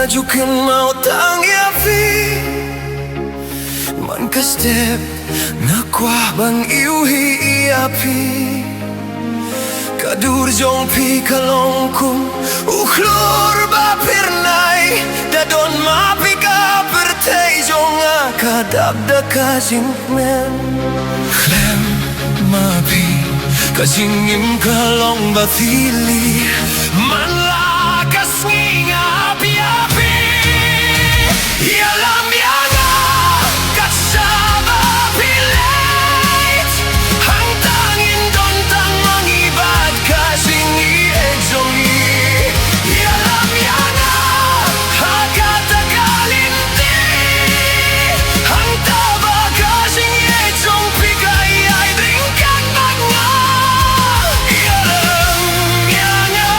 Ngajukan mau tangiapi Man ka step Nakwah bang iuhi iapi Kadurjong pi kalongkong Uklor ba pirnay Dadon mapi ka pertay Jonga kadabda kazingmen Klem mapi Kazingim kalong batili Man lakas nginga api-api Ialam yana kasaba pilit Ang tangin dontang mangibad kasing iegzongi Ialam yana agata kalinti Ang taba kasing iegzong pigay ay dringkat magna Ialam yana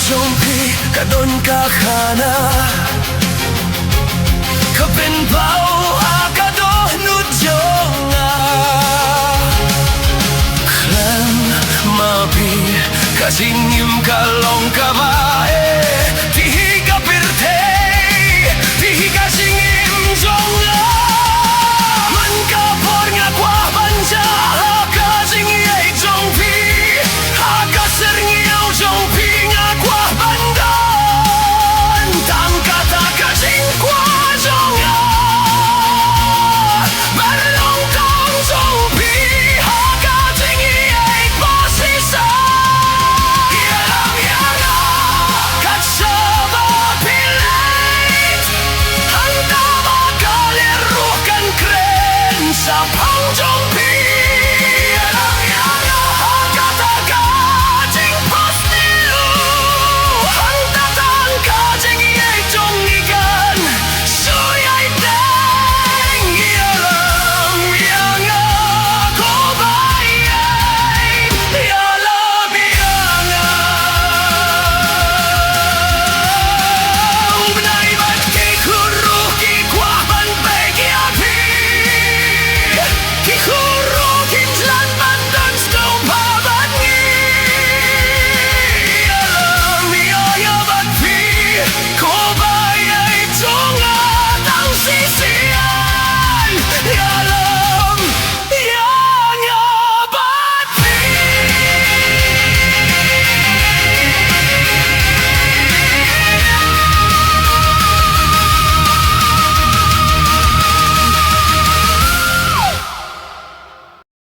Jompi kadon kakana Kapin pao akado nujonga Klan mapi kasingim kalong kaba